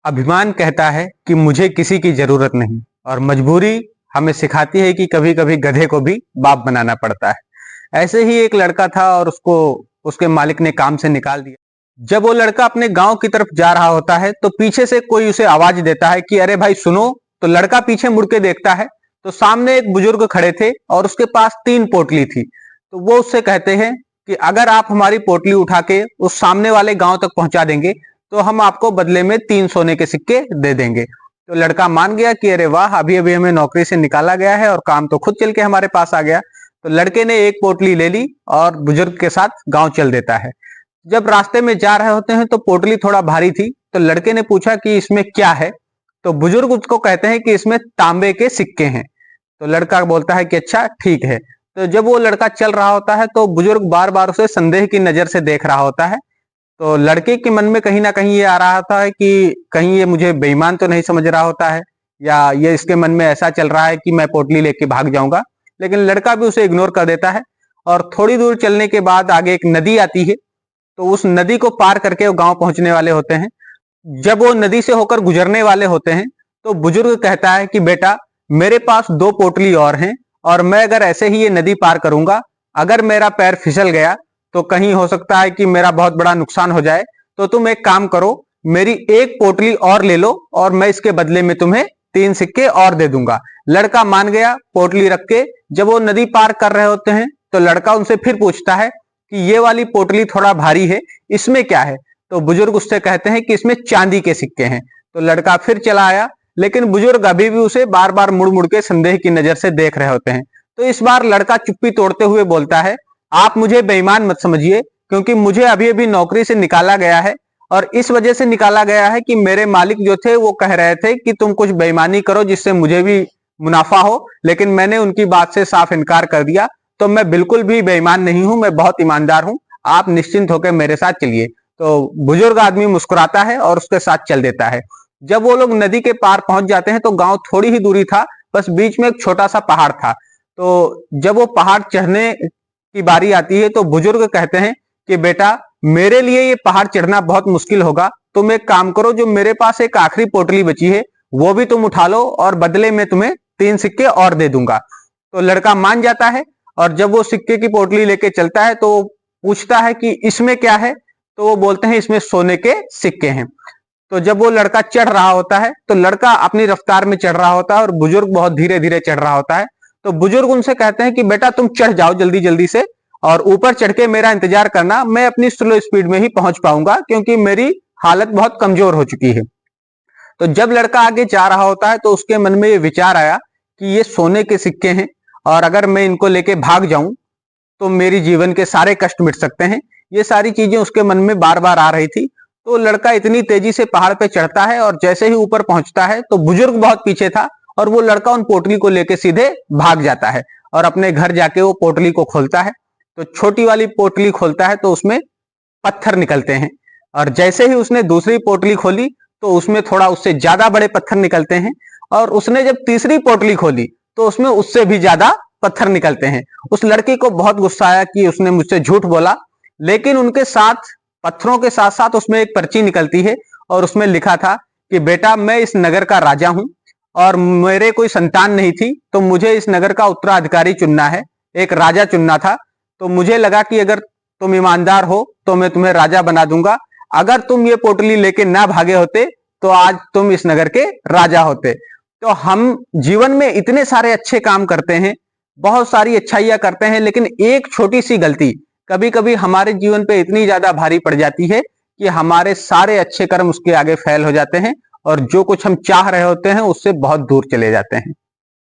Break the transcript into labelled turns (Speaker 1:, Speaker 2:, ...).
Speaker 1: अभिमान कहता है कि मुझे किसी की जरूरत नहीं और मजबूरी हमें सिखाती है कि कभी कभी गधे को भी बाप बनाना पड़ता है। ऐसे ही एक लड़का था और उसको उसके मालिक ने काम से निकाल दिया। जब वो लड़का अपने गांव की तरफ जा रहा होता है तो पीछे से कोई उसे आवाज देता है कि अरे भाई सुनो। तो लड़का पीछे मुड़ के देखता है तो सामने एक बुजुर्ग खड़े थे और उसके पास 3 पोटली थी। तो वो उससे कहते हैं कि अगर आप हमारी पोटली उठा के उस सामने वाले गांव तक पहुंचा देंगे तो हम आपको बदले में 3 सोने के सिक्के दे देंगे। तो लड़का मान गया कि अरे वाह, अभी अभी हमें नौकरी से निकाला गया है और काम तो खुद चल के हमारे पास आ गया। तो लड़के ने एक पोटली ले ली और बुजुर्ग के साथ गांव चल देता है। जब रास्ते में जा रहे होते हैं तो पोटली थोड़ा भारी थी। तो लड़के ने पूछा कि इसमें क्या है। तो बुजुर्ग उसको कहते हैं कि इसमें तांबे के सिक्के हैं। तो लड़का बोलता है कि अच्छा ठीक है। तो जब वो लड़का चल रहा होता है तो बुजुर्ग बार बार उसे संदेह की नजर से देख रहा होता है। तो लड़के के मन में कहीं ना कहीं ये आ रहा था कि कहीं ये मुझे बेईमान तो नहीं समझ रहा होता है, या ये इसके मन में ऐसा चल रहा है कि मैं पोटली लेके भाग जाऊंगा। लेकिन लड़का भी उसे इग्नोर कर देता है। और थोड़ी दूर चलने के बाद आगे एक नदी आती है। तो उस नदी को पार करके वो गांव पहुंचने वाले होते हैं। जब वो नदी से होकर गुजरने वाले होते हैं तो बुजुर्ग कहता है कि बेटा, मेरे पास 2 पोटली और हैं और मैं अगर ऐसे ही ये नदी पार करूंगा, अगर मेरा पैर फिसल गया तो कहीं हो सकता है कि मेरा बहुत बड़ा नुकसान हो जाए। तो तुम एक काम करो, मेरी एक पोटली और ले लो और मैं इसके बदले में तुम्हें 3 सिक्के और दे दूंगा। लड़का मान गया। पोटली रख के जब वो नदी पार कर रहे होते हैं तो लड़का उनसे फिर पूछता है कि ये वाली पोटली थोड़ा भारी है, इसमें क्या है। तो बुजुर्ग उससे कहते हैं कि इसमें चांदी के सिक्के हैं। तो लड़का फिर चला आया, लेकिन बुजुर्ग अभी भी उसे बार बार मुड़ मुड़ के संदेह की नजर से देख रहे होते हैं। तो इस बार लड़का चुप्पी तोड़ते हुए बोलता है, आप मुझे बेईमान मत समझिए, क्योंकि मुझे अभी अभी नौकरी से निकाला गया है और इस वजह से निकाला गया है कि मेरे मालिक जो थे वो कह रहे थे कि तुम कुछ बेईमानी करो जिससे मुझे भी मुनाफा हो, लेकिन मैंने उनकी बात से साफ इनकार कर दिया। तो मैं बिल्कुल भी बेईमान नहीं हूं, मैं बहुत ईमानदार हूं, आप निश्चिंत होकर मेरे साथ चलिए। तो बुजुर्ग आदमी मुस्कुराता है और उसके साथ चल देता है। जब वो लोग नदी के पार पहुंच जाते हैं तो गांव थोड़ी ही दूरी था, बस बीच में एक छोटा सा पहाड़ था। तो जब वो पहाड़ चढ़ने की बारी आती है तो बुजुर्ग कहते हैं कि बेटा, मेरे लिए ये पहाड़ चढ़ना बहुत मुश्किल होगा, तुम एक काम करो, जो मेरे पास एक आखिरी पोटली बची है वो भी तुम उठा लो और बदले में तुम्हें 3 सिक्के और दे दूंगा। तो लड़का मान जाता है और जब वो सिक्के की पोटली लेके चलता है तो पूछता है कि इसमें क्या है। तो वो बोलते हैं इसमें सोने के सिक्के हैं। तो जब वो लड़का चढ़ रहा होता है तो लड़का अपनी रफ्तार में चढ़ रहा होता है और बुजुर्ग बहुत धीरे धीरे चढ़ रहा होता है। तो बुजुर्ग उनसे कहते हैं कि बेटा, तुम चढ़ जाओ जल्दी जल्दी से और ऊपर चढ़ के मेरा इंतजार करना, मैं अपनी स्लो स्पीड में ही पहुंच पाऊंगा क्योंकि मेरी हालत बहुत कमजोर हो चुकी है। तो जब लड़का आगे जा रहा होता है तो उसके मन में ये विचार आया कि ये सोने के सिक्के हैं और अगर मैं इनको लेके भाग जाऊं तो मेरी जीवन के सारे कष्ट मिट सकते हैं। ये सारी चीजें उसके मन में बार बार आ रही थी। तो लड़का इतनी तेजी से पहाड़ पे चढ़ता है और जैसे ही ऊपर पहुंचता है तो बुजुर्ग बहुत पीछे था और वो लड़का उन पोटली को लेके सीधे भाग जाता है और अपने घर जाके वो पोटली को खोलता है। तो छोटी वाली पोटली खोलता है तो उसमें पत्थर निकलते हैं और जैसे ही उसने दूसरी पोटली खोली तो उसमें थोड़ा उससे ज्यादा बड़े पत्थर निकलते हैं और उसने जब तीसरी पोटली खोली तो उसमें उससे भी ज्यादा पत्थर निकलते हैं। उस लड़के को बहुत गुस्सा आया कि उसने मुझसे झूठ बोला, लेकिन उनके साथ पत्थरों के साथ साथ उसमें एक पर्ची निकलती है और उसमें लिखा था कि बेटा, मैं इस नगर का राजा हूं और मेरे कोई संतान नहीं थी, तो मुझे इस नगर का उत्तराधिकारी चुनना है, एक राजा चुनना था। तो मुझे लगा कि अगर तुम ईमानदार हो तो मैं तुम्हें राजा बना दूंगा। अगर तुम ये पोटली लेके ना भागे होते तो आज तुम इस नगर के राजा होते। तो हम जीवन में इतने सारे अच्छे काम करते हैं, बहुत सारी अच्छाइयां करते हैं, लेकिन एक छोटी सी गलती कभी कभी हमारे जीवन पे इतनी ज्यादा भारी पड़ जाती है कि हमारे सारे अच्छे कर्म उसके आगे फेल हो जाते हैं और जो कुछ हम चाह रहे होते हैं उससे बहुत दूर चले जाते हैं।